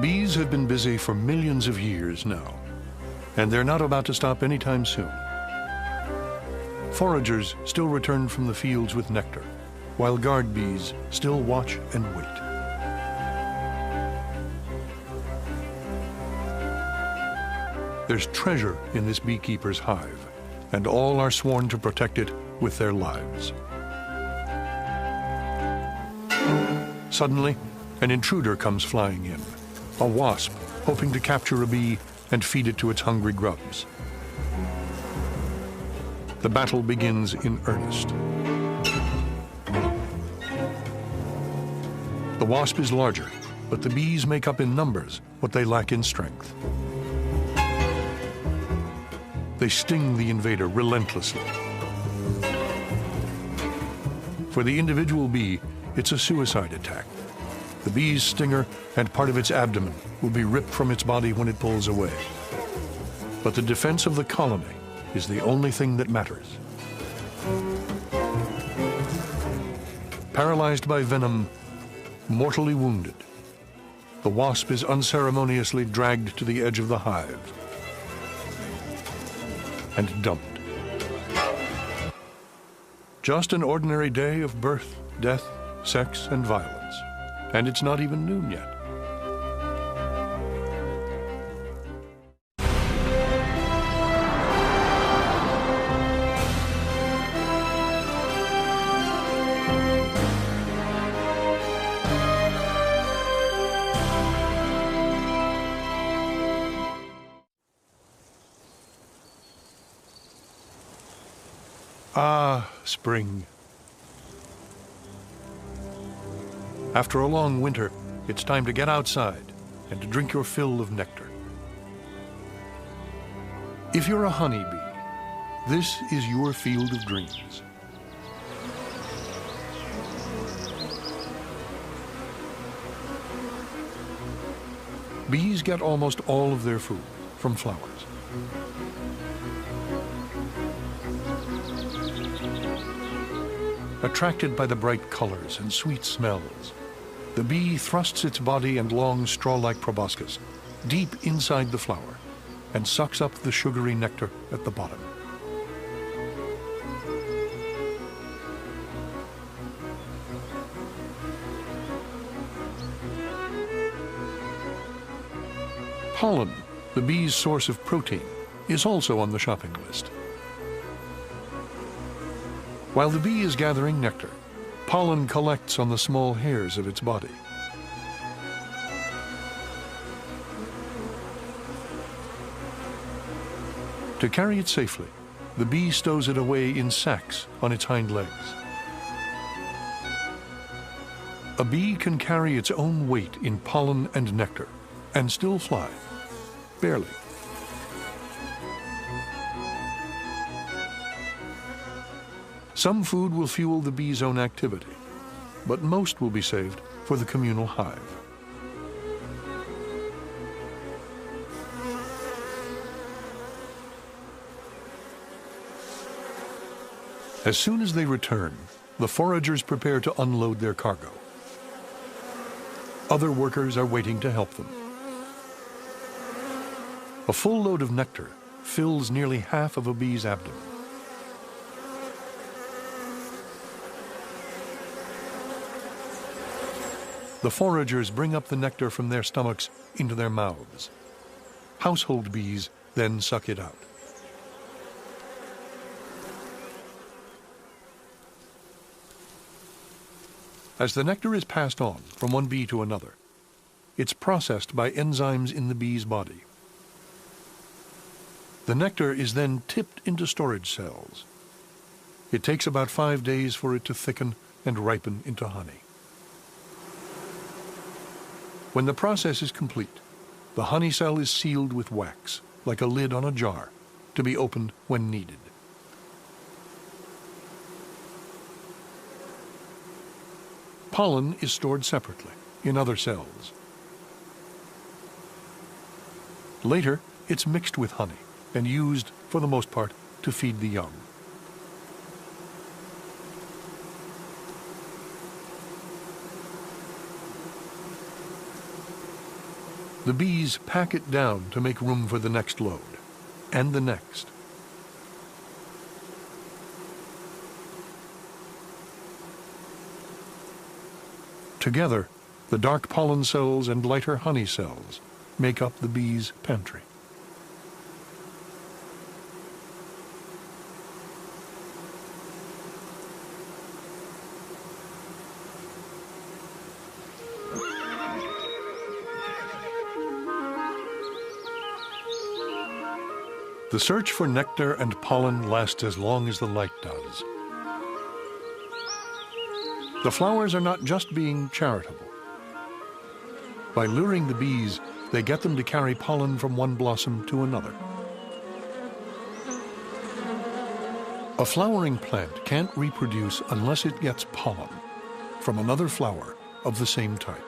Bees have been busy for millions of years now, and they're not about to stop anytime soon. Foragers still return from the fields with nectar, while guard bees still watch and wait. There's treasure in this beekeeper's hive, and all are sworn to protect it with their lives. Suddenly, an intruder comes flying in, a wasp hoping to capture a bee and feed it to its hungry grubs. The battle begins in earnest. The wasp is larger, but the bees make up in numbers what they lack in strength. They sting the invader relentlessly. For the individual bee, it's a suicide attack. The bee's stinger and part of its abdomen will be ripped from its body when it pulls away. But the defense of the colony is the only thing that matters. Paralyzed by venom, mortally wounded, the wasp is unceremoniously dragged to the edge of the hive and dumped. Just an ordinary day of birth, death, sex, and violence. And it's not even noon yet. Ah, spring. After a long winter, it's time to get outside and to drink your fill of nectar. If you're a honeybee, this is your field of dreams. Bees get almost all of their food from flowers. Attracted by the bright colors and sweet smells, the bee thrusts its body and long straw-like proboscis deep inside the flower and sucks up the sugary nectar at the bottom. Pollen, the bee's source of protein, is also on the shopping list. While the bee is gathering nectar, pollen collects on the small hairs of its body. To carry it safely, the bee stows it away in sacks on its hind legs. A bee can carry its own weight in pollen and nectar and still fly, barely. Some food will fuel the bee's own activity, but most will be saved for the communal hive. As soon as they return, the foragers prepare to unload their cargo. Other workers are waiting to help them. A full load of nectar fills nearly half of a bee's abdomen. The foragers bring up the nectar from their stomachs into their mouths. Household bees then suck it out. As the nectar is passed on from one bee to another, it's processed by enzymes in the bee's body. The nectar is then tipped into storage cells. It takes about 5 days for it to thicken and ripen into honey. When the process is complete, the honey cell is sealed with wax, like a lid on a jar, to be opened when needed. Pollen is stored separately, in other cells. Later, it's mixed with honey and used, for the most part, to feed the young. The bees pack it down to make room for the next load, and the next. Together, the dark pollen cells and lighter honey cells make up the bee's pantry. The search for nectar and pollen lasts as long as the light does. The flowers are not just being charitable. By luring the bees, they get them to carry pollen from one blossom to another. A flowering plant can't reproduce unless it gets pollen from another flower of the same type.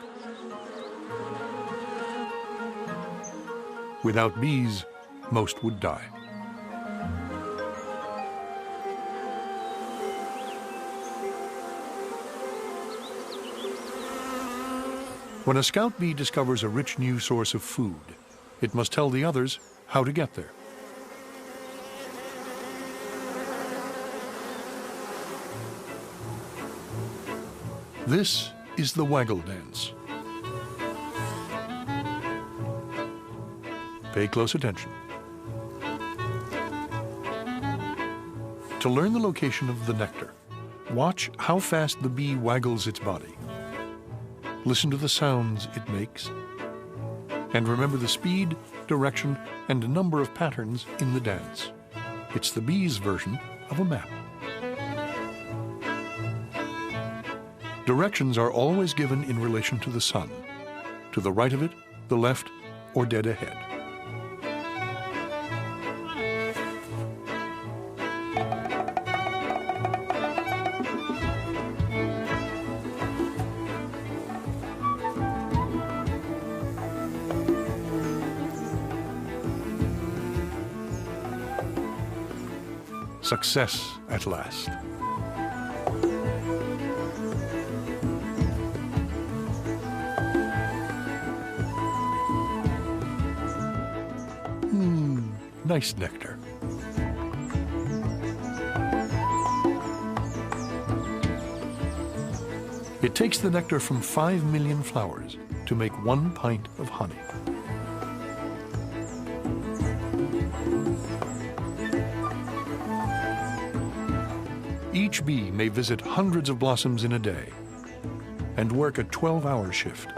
Without bees, most would die. When a scout bee discovers a rich new source of food, it must tell the others how to get there. This is the waggle dance. Pay close attention. To learn the location of the nectar, watch how fast the bee waggles its body. Listen to the sounds it makes, and remember the speed, direction, and a number of patterns in the dance. It's the bee's version of a map. Directions are always given in relation to the sun, to the right of it, the left, or dead ahead. Success at last. Nice nectar. It takes the nectar from 5 million flowers to make 1 pint of honey. Each bee may visit hundreds of blossoms in a day and work a 12-hour shift.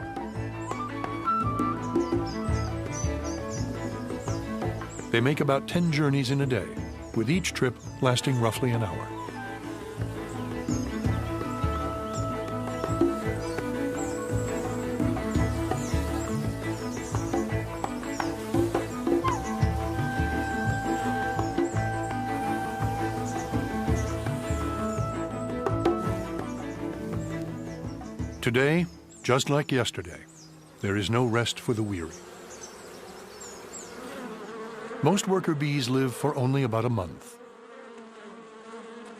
They make about 10 journeys in a day, with each trip lasting roughly an hour. Today, just like yesterday, there is no rest for the weary. Most worker bees live for only about a month.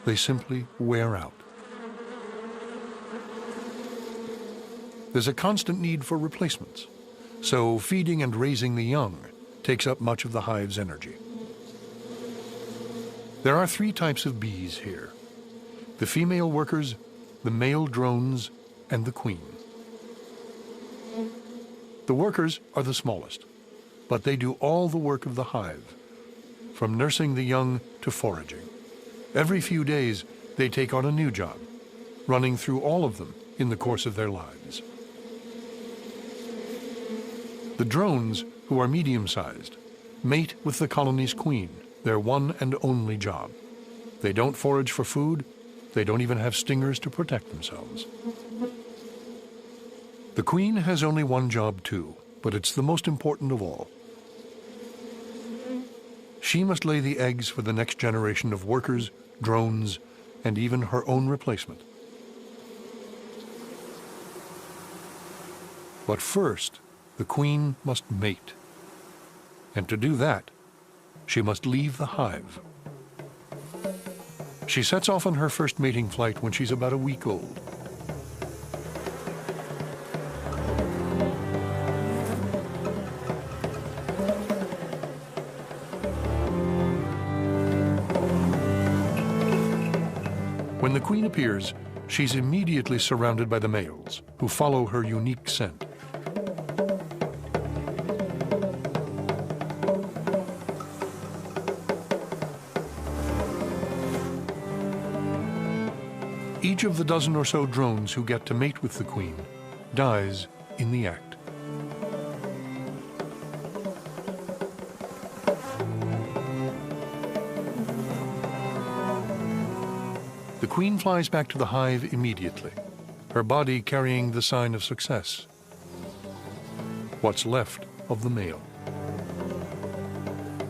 They simply wear out. There's a constant need for replacements, so feeding and raising the young takes up much of the hive's energy. There are 3 types of bees here: the female workers, the male drones, and the queen. The workers are the smallest, but they do all the work of the hive, from nursing the young to foraging. Every few days, they take on a new job, running through all of them in the course of their lives. The drones, who are medium-sized, mate with the colony's queen, their one and only job. They don't forage for food. They don't even have stingers to protect themselves. The queen has only one job too, but it's the most important of all. She must lay the eggs for the next generation of workers, drones, and even her own replacement. But first, the queen must mate. And to do that, she must leave the hive. She sets off on her first mating flight when she's about a week old. When the queen appears, she's immediately surrounded by the males, who follow her unique scent. Each of the dozen or so drones who get to mate with the queen dies in the act. The queen flies back to the hive immediately, her body carrying the sign of success. What's left of the male.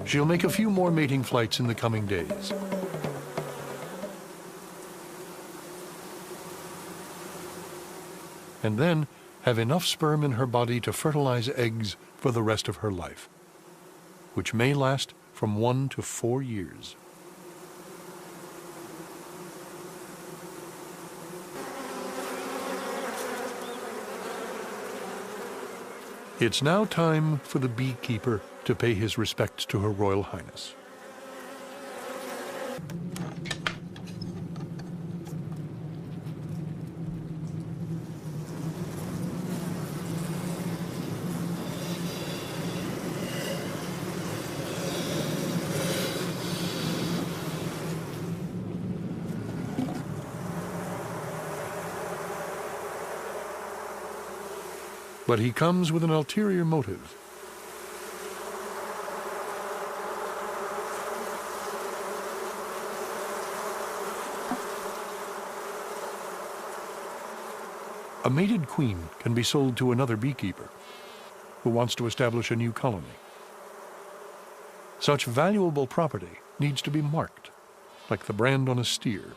She'll make a few more mating flights in the coming days. And then have enough sperm in her body to fertilize eggs for the rest of her life, which may last from 1 to 4 years. It's now time for the beekeeper to pay his respects to Her Royal Highness. But he comes with an ulterior motive. A mated queen can be sold to another beekeeper who wants to establish a new colony. Such valuable property needs to be marked, like the brand on a steer.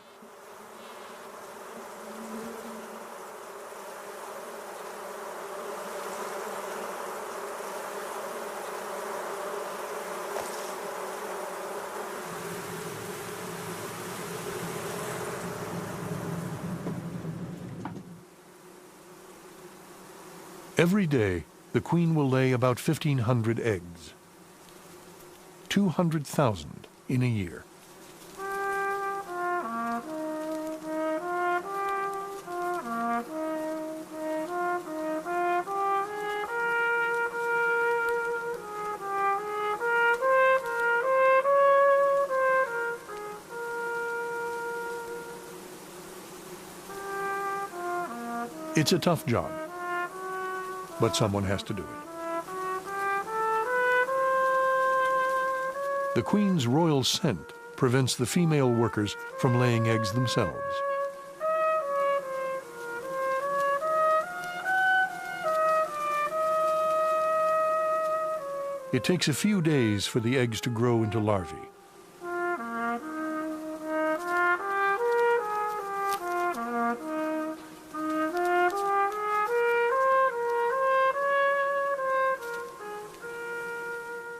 Every day, the queen will lay about 1,500 eggs. 200,000 in a year. It's a tough job, but someone has to do it. The queen's royal scent prevents the female workers from laying eggs themselves. It takes a few days for the eggs to grow into larvae.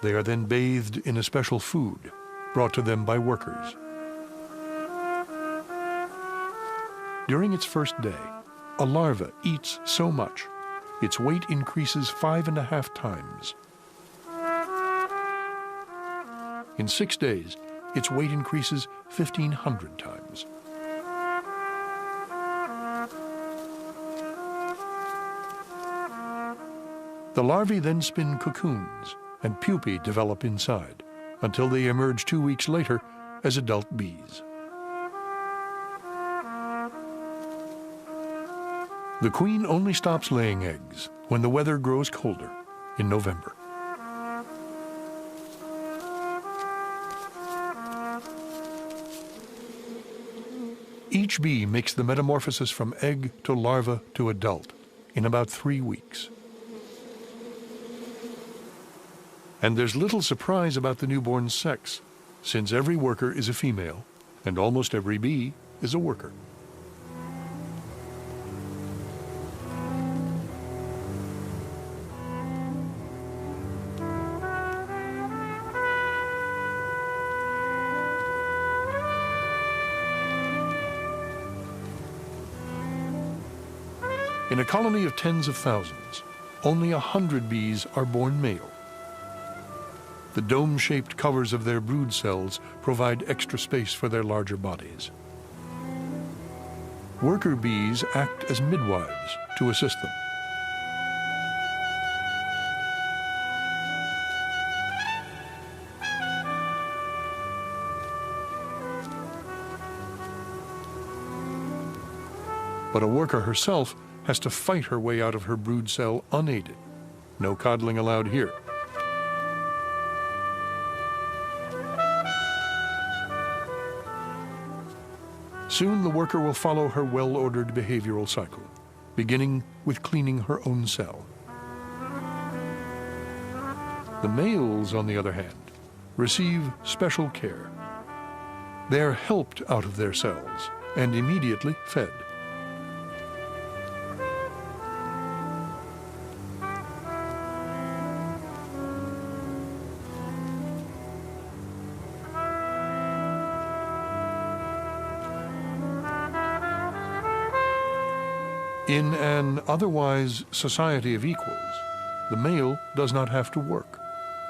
They are then bathed in a special food brought to them by workers. During its first day, a larva eats so much, its weight increases 5.5 times. In 6 days, its weight increases 1,500 times. The larvae then spin cocoons, and pupae develop inside, until they emerge 2 weeks later as adult bees. The queen only stops laying eggs when the weather grows colder in November. Each bee makes the metamorphosis from egg to larva to adult in about 3 weeks. And there's little surprise about the newborn sex, since every worker is a female, and almost every bee is a worker. In a colony of tens of thousands, only 100 bees are born male. The dome-shaped covers of their brood cells provide extra space for their larger bodies. Worker bees act as midwives to assist them. But a worker herself has to fight her way out of her brood cell unaided. No coddling allowed here. Soon the worker will follow her well-ordered behavioral cycle, beginning with cleaning her own cell. The males, on the other hand, receive special care. They are helped out of their cells and immediately fed. In an otherwise society of equals, the male does not have to work.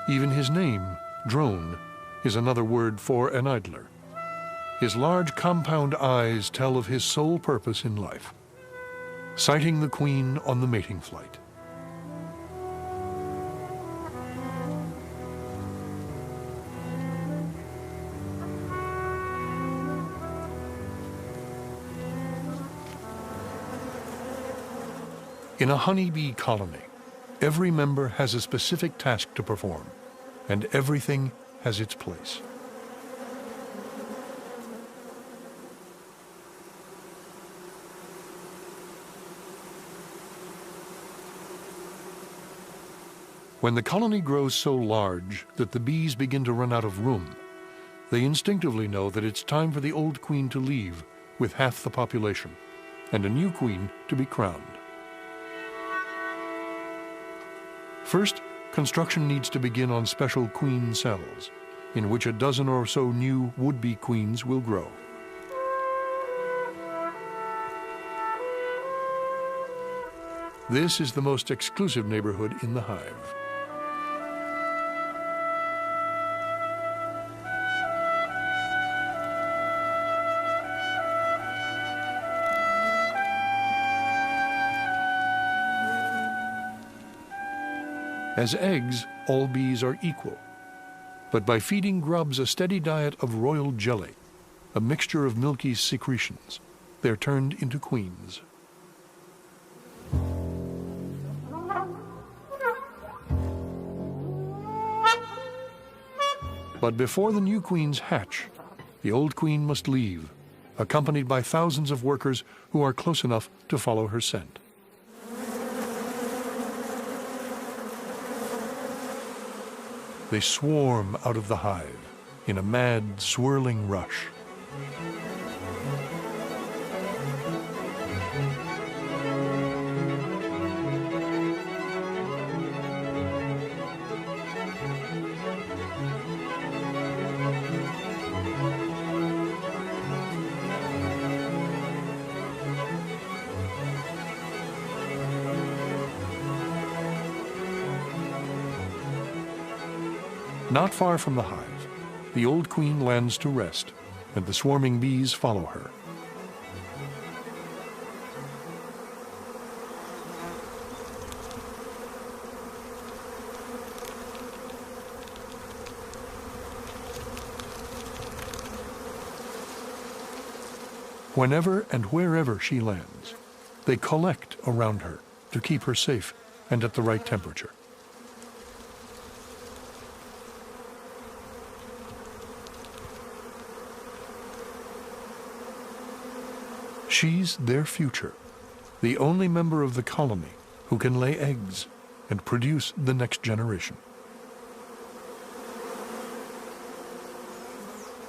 Even his name, drone, is another word for an idler. His large compound eyes tell of his sole purpose in life, sighting the queen on the mating flight. In a honeybee colony, every member has a specific task to perform, and everything has its place. When the colony grows so large that the bees begin to run out of room, they instinctively know that it's time for the old queen to leave with half the population, and a new queen to be crowned. First, construction needs to begin on special queen cells, in which a dozen or so new would-be queens will grow. This is the most exclusive neighborhood in the hive. As eggs, all bees are equal. But by feeding grubs a steady diet of royal jelly, a mixture of milky secretions, they're turned into queens. But before the new queens hatch, the old queen must leave, accompanied by thousands of workers who are close enough to follow her scent. They swarm out of the hive in a mad, swirling rush. Not far from the hive, the old queen lands to rest, and the swarming bees follow her. Whenever and wherever she lands, they collect around her to keep her safe and at the right temperature. She's their future, the only member of the colony who can lay eggs and produce the next generation.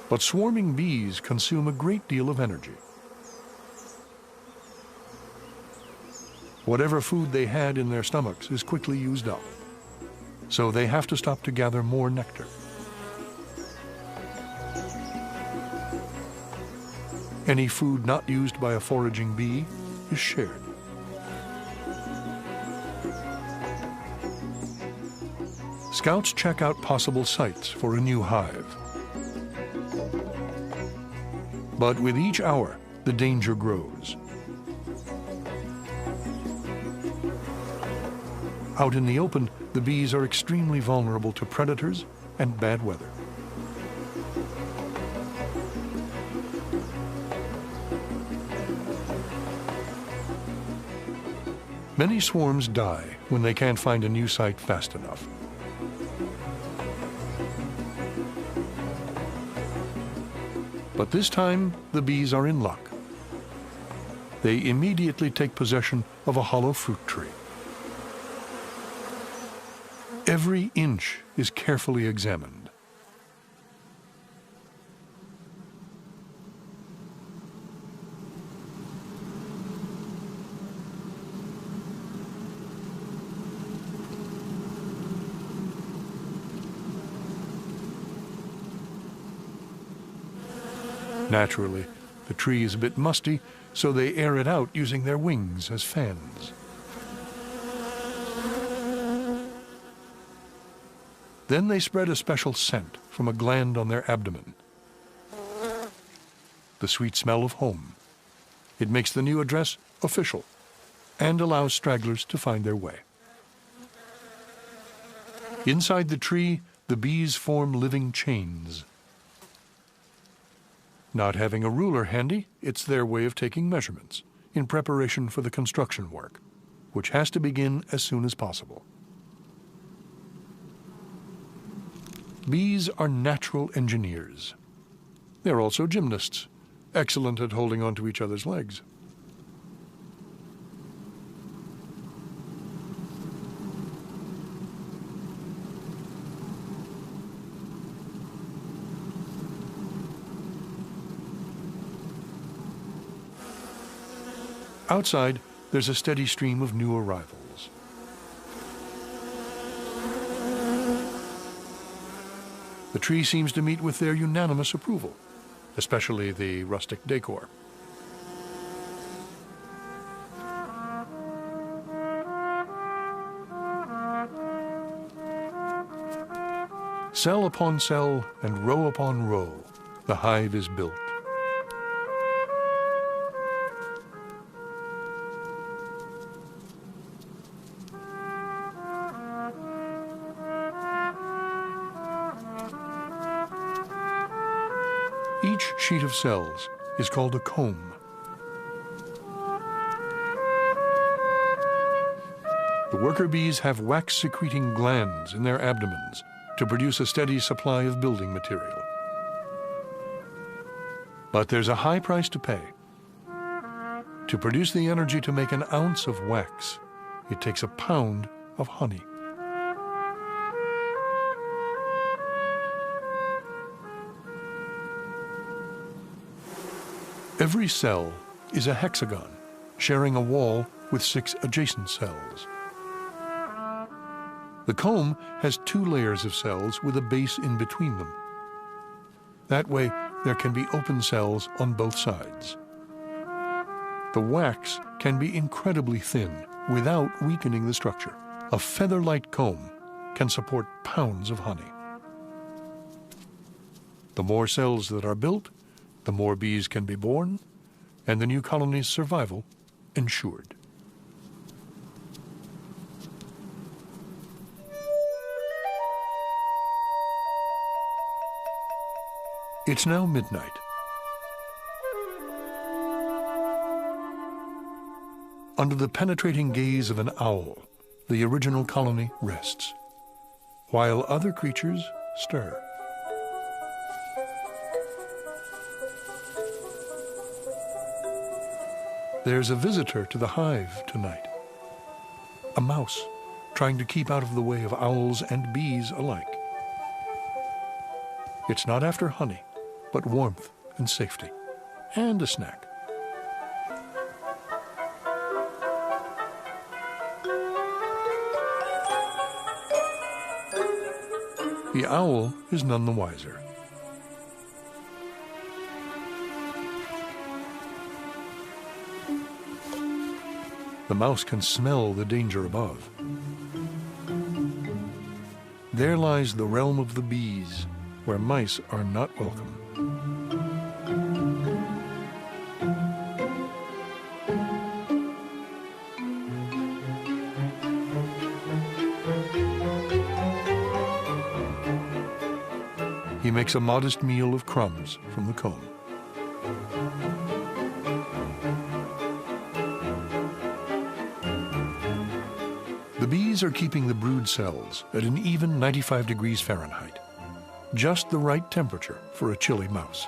But swarming bees consume a great deal of energy. Whatever food they had in their stomachs is quickly used up, so they have to stop to gather more nectar. Any food not used by a foraging bee is shared. Scouts check out possible sites for a new hive. But with each hour, the danger grows. Out in the open, the bees are extremely vulnerable to predators and bad weather. Many swarms die when they can't find a new site fast enough. But this time, the bees are in luck. They immediately take possession of a hollow fruit tree. Every inch is carefully examined. Naturally, the tree is a bit musty, so they air it out using their wings as fans. Then they spread a special scent from a gland on their abdomen. The sweet smell of home. It makes the new address official and allows stragglers to find their way. Inside the tree, the bees form living chains. Not having a ruler handy, it's their way of taking measurements in preparation for the construction work, which has to begin as soon as possible. Bees are natural engineers. They're also gymnasts, excellent at holding onto each other's legs. Outside, there's a steady stream of new arrivals. The tree seems to meet with their unanimous approval, especially the rustic decor. Cell upon cell and row upon row, the hive is built. Each sheet of cells is called a comb. The worker bees have wax-secreting glands in their abdomens to produce a steady supply of building material. But there's a high price to pay. To produce the energy to make an ounce of wax, it takes a pound of honey. Every cell is a hexagon, sharing a wall with 6 adjacent cells. The comb has 2 layers of cells with a base in between them. That way, there can be open cells on both sides. The wax can be incredibly thin without weakening the structure. A feather-light comb can support pounds of honey. The more cells that are built, the more bees can be born, and the new colony's survival ensured. It's now midnight. Under the penetrating gaze of an owl, the original colony rests, while other creatures stir. There's a visitor to the hive tonight. A mouse trying to keep out of the way of owls and bees alike. It's not after honey, but warmth and safety, and a snack. The owl is none the wiser. The mouse can smell the danger above. There lies the realm of the bees, where mice are not welcome. makes a modest meal of crumbs from the comb. The bees are keeping the brood cells at an even 95 degrees Fahrenheit, just the right temperature for a chilly mouse.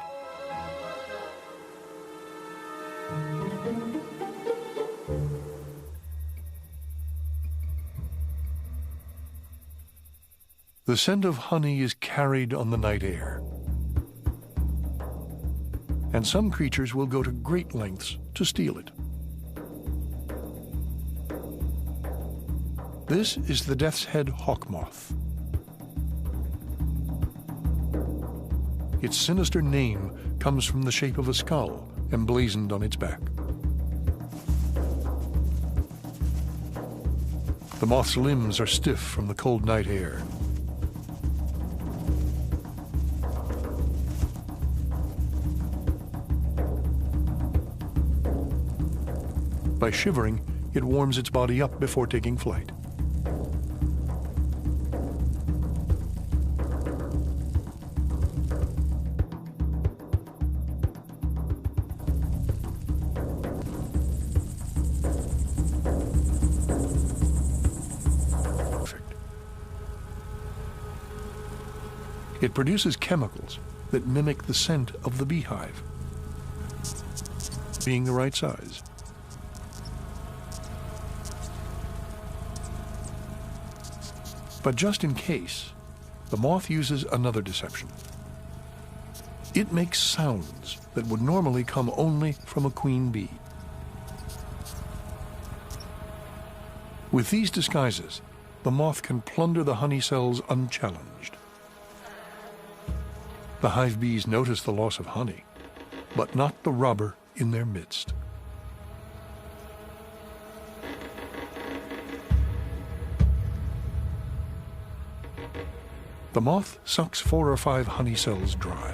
The scent of honey is carried on the night air, and some creatures will go to great lengths to steal it. This is the death's head hawk moth. Its sinister name comes from the shape of a skull emblazoned on its back. The moth's limbs are stiff from the cold night air. By shivering, it warms its body up before taking flight. It produces chemicals that mimic the scent of the beehive, being the right size. But just in case, the moth uses another deception. It makes sounds that would normally come only from a queen bee. With these disguises, the moth can plunder the honey cells unchallenged. The hive bees notice the loss of honey, but not the robber in their midst. The moth sucks 4 or 5 honey cells dry.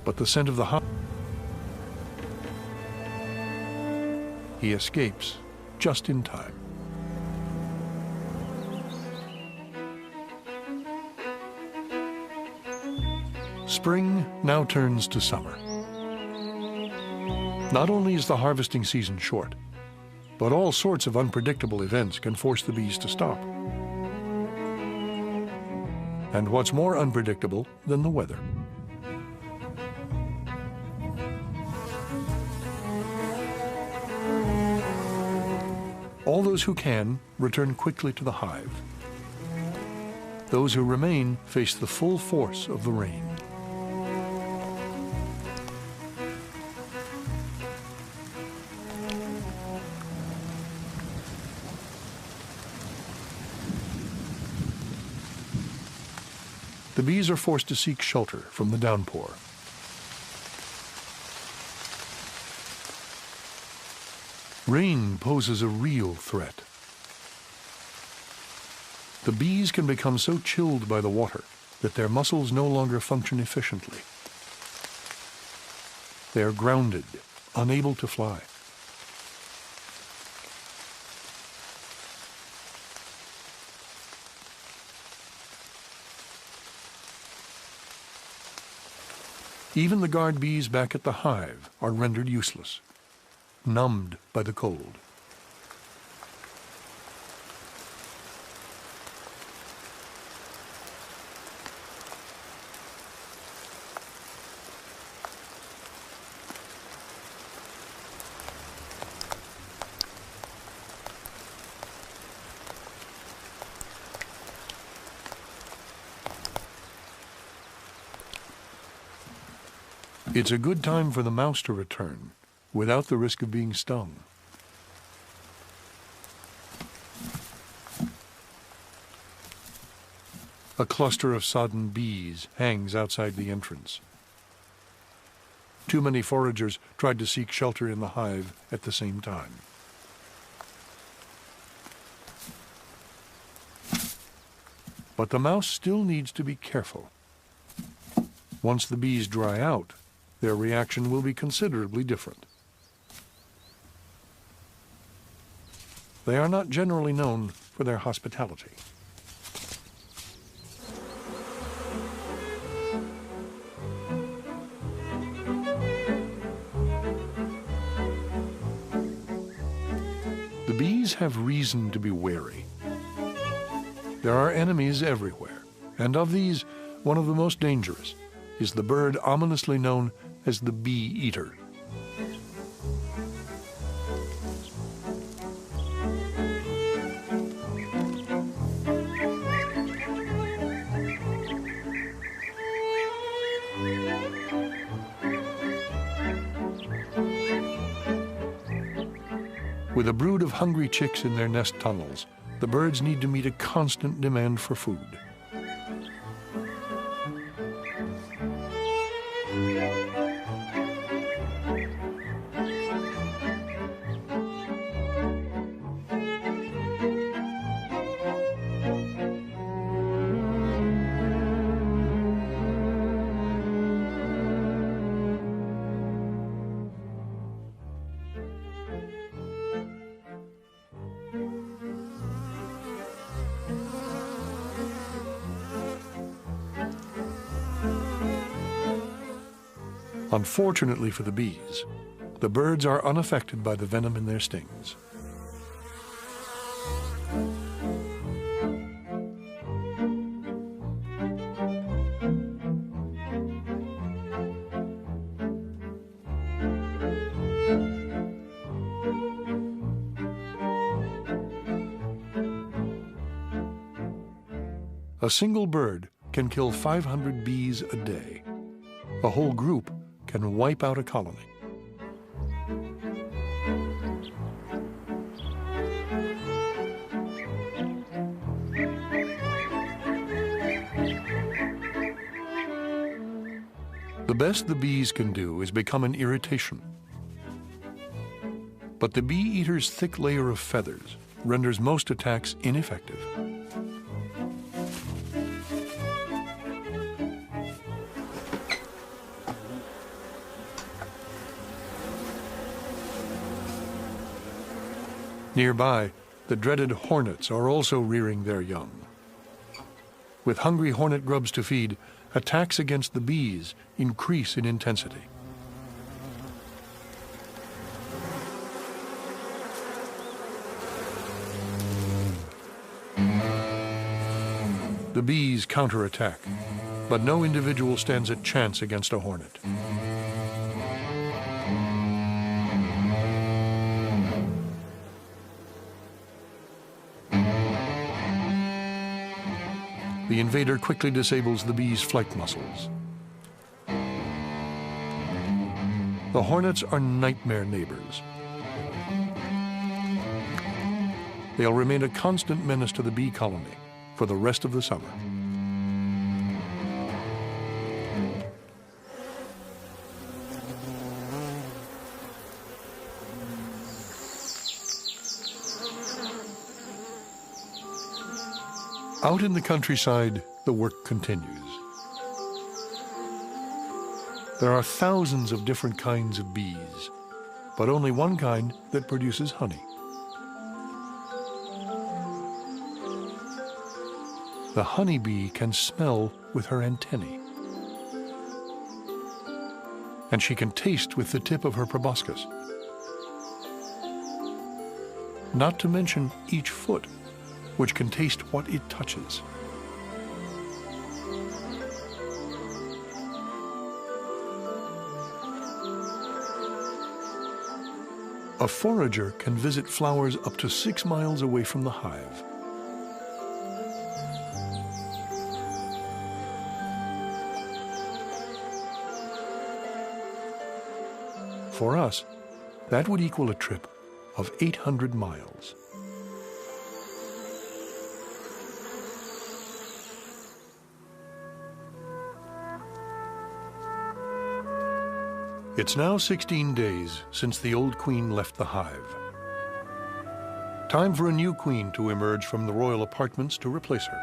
But the scent of the honey, he escapes just in time. Spring now turns to summer. Not only is the harvesting season short, but all sorts of unpredictable events can force the bees to stop. And what's more unpredictable than the weather? All those who can return quickly to the hive. Those who remain face the full force of the rain. The bees are forced to seek shelter from the downpour. Rain poses a real threat. The bees can become so chilled by the water that their muscles no longer function efficiently. They are grounded, unable to fly. Even the guard bees back at the hive are rendered useless, numbed by the cold. It's a good time for the mouse to return without the risk of being stung. A cluster of sodden bees hangs outside the entrance. Too many foragers tried to seek shelter in the hive at the same time. But the mouse still needs to be careful. Once the bees dry out, their reaction will be considerably different. They are not generally known for their hospitality. bees have reason to be wary. There are enemies everywhere, and of these, one of the most dangerous is the bird ominously known as the bee-eater. With a brood of hungry chicks in their nest tunnels, the birds need to meet a constant demand for food. Unfortunately for the bees, the birds are unaffected by the venom in their stings. A single bird can kill 500 bees a day. A whole group can wipe out a colony. The best the bees can do is become an irritation. But the bee-eater's thick layer of feathers renders most attacks ineffective. Nearby, the dreaded hornets are also rearing their young. With hungry hornet grubs to feed, attacks against the bees increase in intensity. The bees counterattack, but no individual stands a chance against a hornet. The invader quickly disables the bees' flight muscles. The hornets are nightmare neighbors. They'll remain a constant menace to the bee colony for the rest of the summer. Out in the countryside, the work continues. There are thousands of different kinds of bees, but only one kind that produces honey. The honeybee can smell with her antennae, and she can taste with the tip of her proboscis. Not to mention each foot, which can taste what it touches. A forager can visit flowers up to 6 miles away from the hive. For us, that would equal a trip of 800 miles. It's now 16 days since the old queen left the hive. Time for a new queen to emerge from the royal apartments to replace her.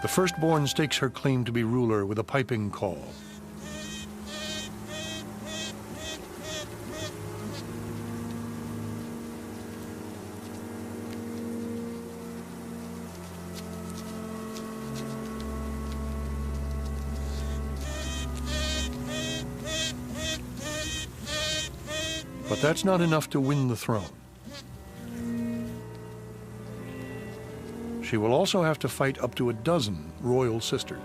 The firstborn stakes her claim to be ruler with a piping call. But that's not enough to win the throne. She will also have to fight up to a dozen royal sisters.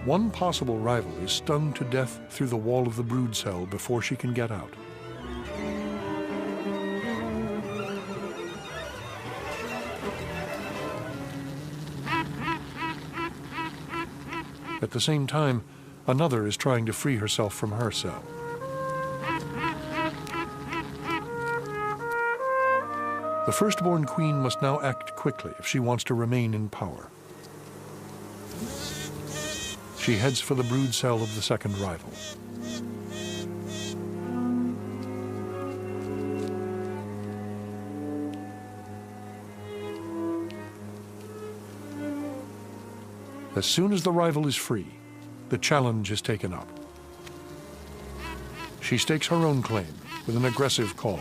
One possible rival is stung to death through the wall of the brood cell before she can get out. At the same time, another is trying to free herself from her cell. The firstborn queen must now act quickly if she wants to remain in power. She heads for the brood cell of the second rival. As soon as the rival is free, the challenge is taken up. She stakes her own claim with an aggressive call.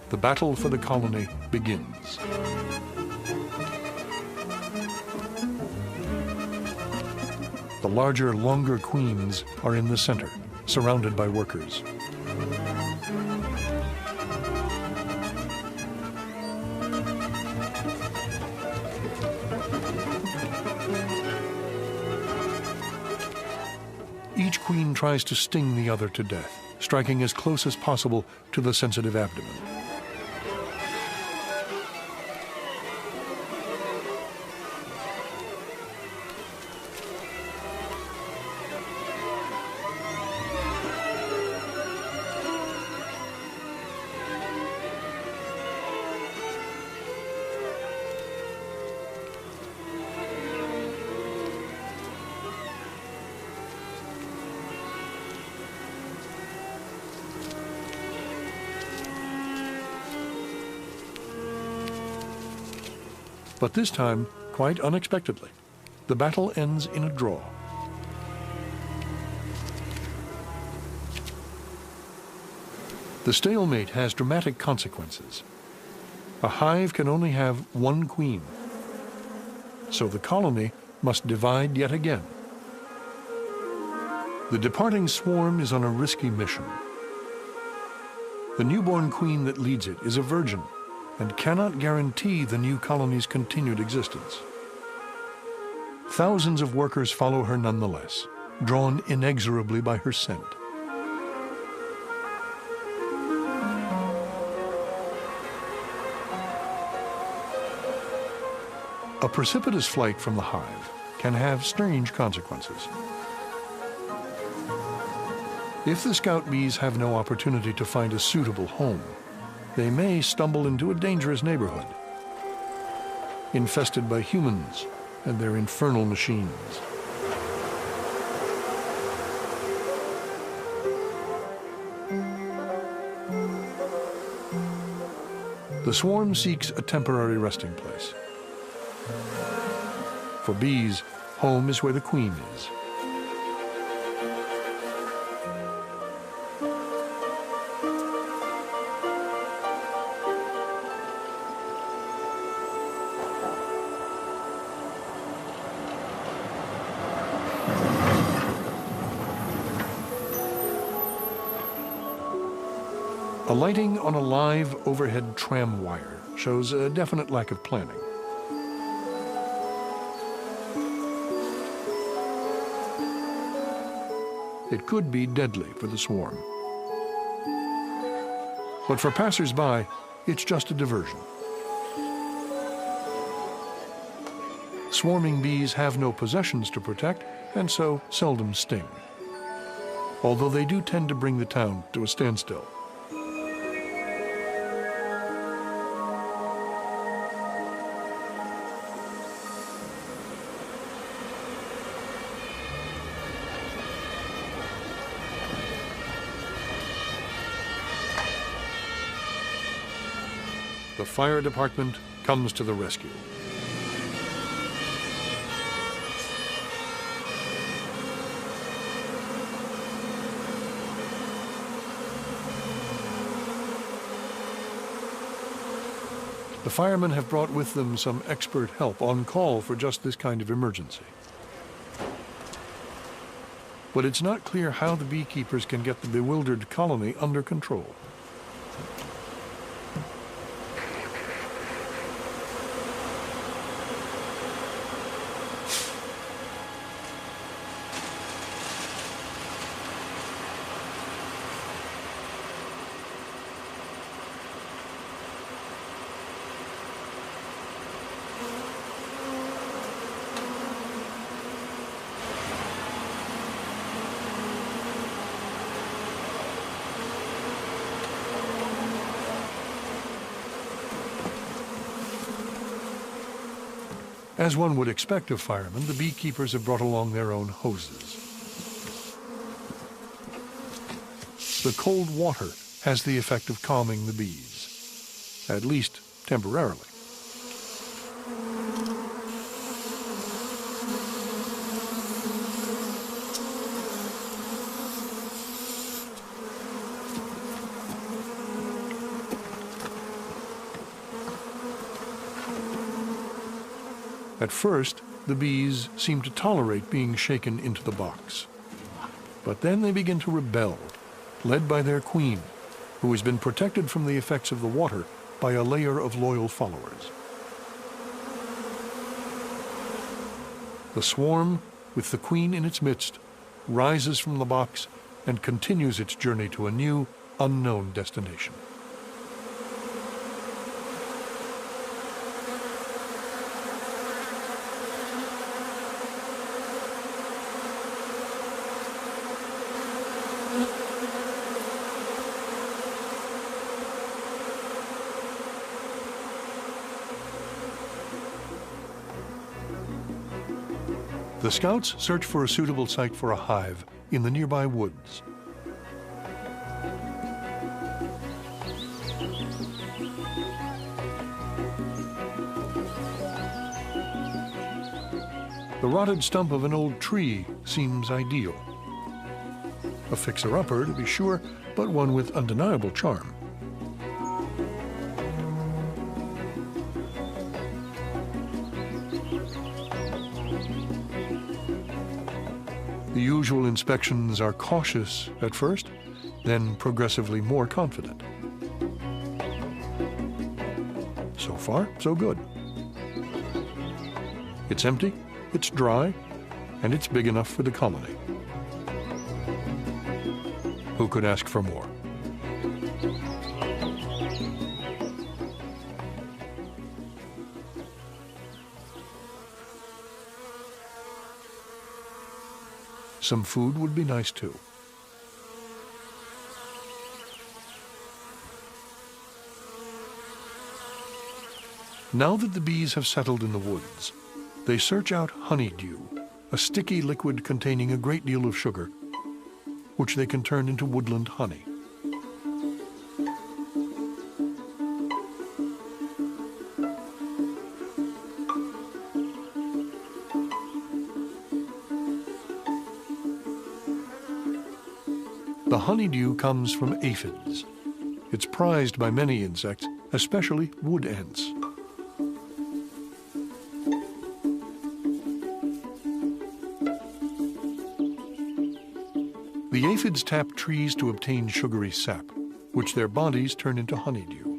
The battle for the colony begins. The larger, longer queens are in the center, surrounded by workers. Each queen tries to sting the other to death, striking as close as possible to the sensitive abdomen. But this time, quite unexpectedly, the battle ends in a draw. The stalemate has dramatic consequences. A hive can only have one queen, so the colony must divide yet again. The departing swarm is on a risky mission. The newborn queen that leads it is a virgin and cannot guarantee the new colony's continued existence. Thousands of workers follow her nonetheless, drawn inexorably by her scent. A precipitous flight from the hive can have strange consequences. If the scout bees have no opportunity to find a suitable home, they may stumble into a dangerous neighborhood, infested by humans and their infernal machines. The swarm seeks a temporary resting place. For bees, home is where the queen is. Alighting on a live overhead tram wire shows a definite lack of planning. It could be deadly for the swarm. But for passers-by, it's just a diversion. Swarming bees have no possessions to protect and so seldom sting, although they do tend to bring the town to a standstill. The fire department comes to the rescue. The firemen have brought with them some expert help on call for just this kind of emergency. But it's not clear how the beekeepers can get the bewildered colony under control. As one would expect of firemen, the beekeepers have brought along their own hoses. The cold water has the effect of calming the bees, at least temporarily. At first, the bees seem to tolerate being shaken into the box. But then they begin to rebel, led by their queen, who has been protected from the effects of the water by a layer of loyal followers. The swarm, with the queen in its midst, rises from the box and continues its journey to a new, unknown destination. The scouts search for a suitable site for a hive in the nearby woods. The rotted stump of an old tree seems ideal. A fixer-upper, to be sure, but one with undeniable charm. The usual inspections are cautious at first, then progressively more confident. So far, so good. It's empty, it's dry, and it's big enough for the colony. Who could ask for more? Some food would be nice too. Now that the bees have settled in the woods, they search out honeydew, a sticky liquid containing a great deal of sugar, which they can turn into woodland honey. The honeydew comes from aphids. It's prized by many insects, especially wood ants. The aphids tap trees to obtain sugary sap, which their bodies turn into honeydew.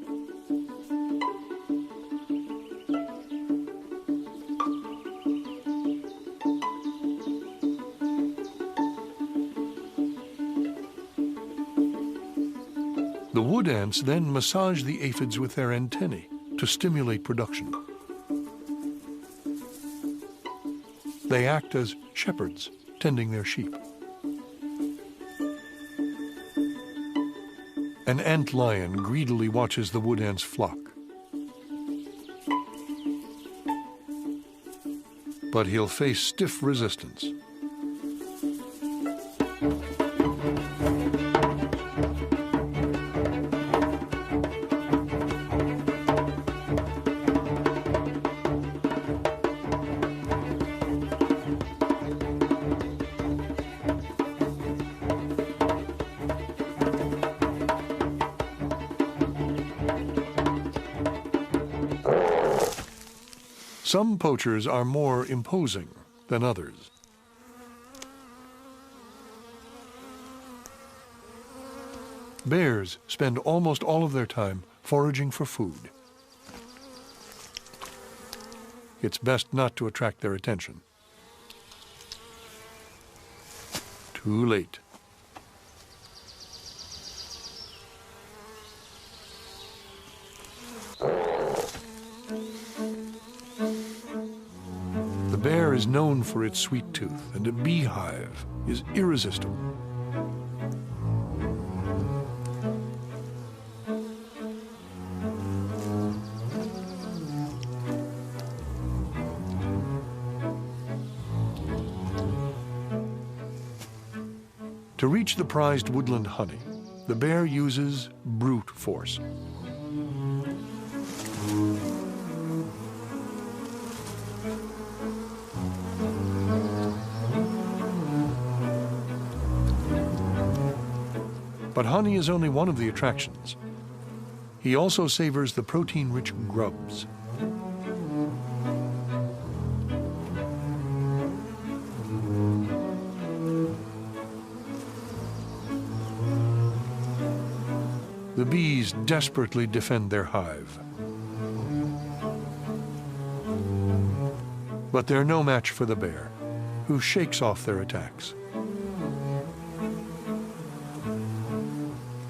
The wood ants then massage the aphids with their antennae to stimulate production. They act as shepherds, tending their sheep. An ant lion greedily watches the wood ant's flock. But he'll face stiff resistance. Some poachers are more imposing than others. Bears spend almost all of their time foraging for food. It's best not to attract their attention. Too late. The bear is known for its sweet tooth, and a beehive is irresistible. To reach the prized woodland honey, the bear uses brute force. But honey is only one of the attractions. He also savors the protein-rich grubs. The bees desperately defend their hive. But they're no match for the bear, who shakes off their attacks.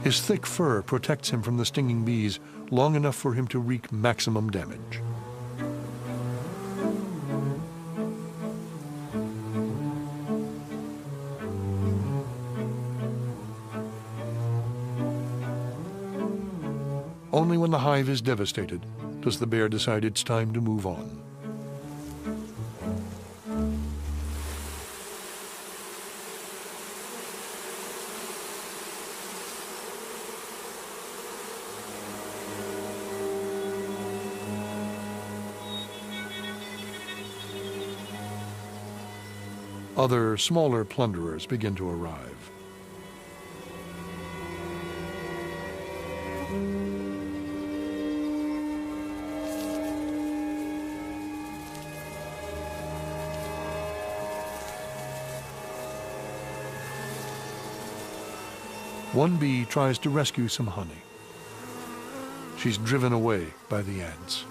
His thick fur protects him from the stinging bees long enough for him to wreak maximum damage. Only when the hive is devastated does the bear decide it's time to move on. Other, smaller plunderers begin to arrive. One bee tries to rescue some honey. She's driven away by the ants.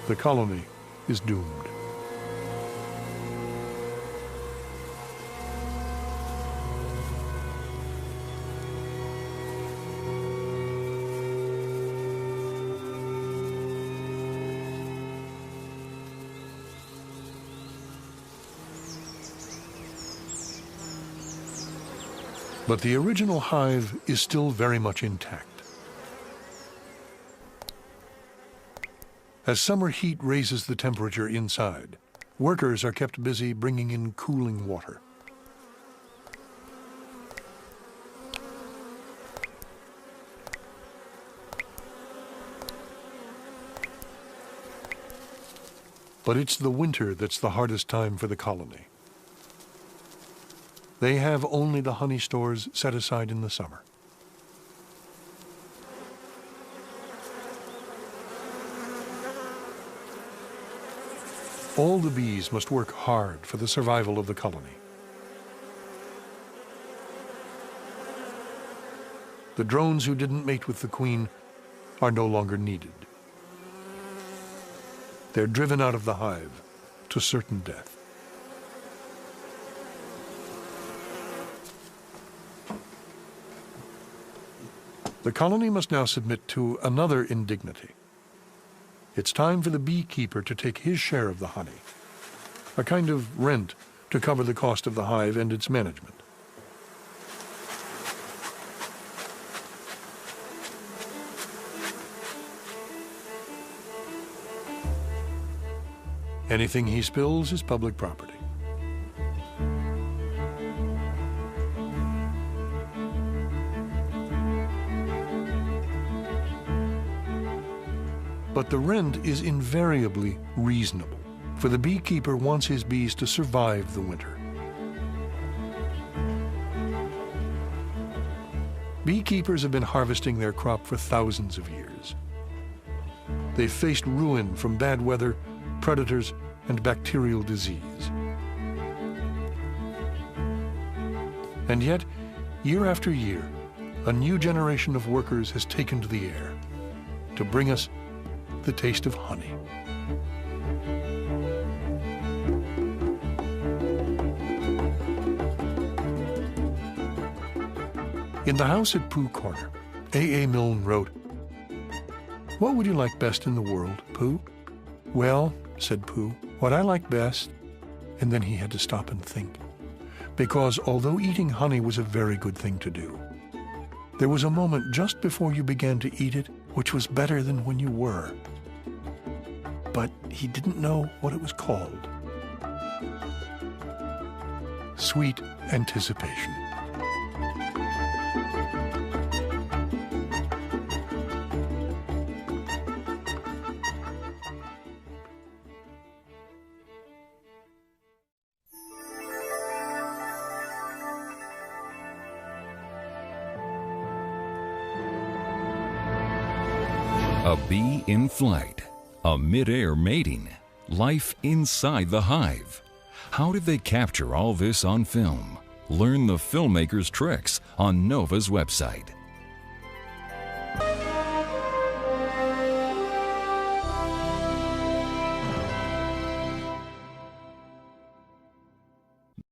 The colony is doomed. But the original hive is still very much intact. As summer heat raises the temperature inside, workers are kept busy bringing in cooling water. But it's the winter that's the hardest time for the colony. They have only the honey stores set aside in the summer. All the bees must work hard for the survival of the colony. The drones who didn't mate with the queen are no longer needed. They're driven out of the hive to certain death. The colony must now submit to another indignity. It's time for the beekeeper to take his share of the honey, a kind of rent to cover the cost of the hive and its management. Anything he spills is public property. But the rent is invariably reasonable, for the beekeeper wants his bees to survive the winter. Beekeepers have been harvesting their crop for thousands of years. They've faced ruin from bad weather, predators, and bacterial disease. And yet, year after year, a new generation of workers has taken to the air to bring us the taste of honey. In the house at Pooh Corner, A.A. Milne wrote, "What would you like best in the world, Pooh?" "Well," said Pooh, "what I like best," and then he had to stop and think. Because although eating honey was a very good thing to do, there was a moment just before you began to eat it which was better than when you were. But he didn't know what it was called. Sweet anticipation. A bee in flight, a mid-air mating, life inside the hive. How did they capture all this on film? Learn the filmmaker's tricks on NOVA's website.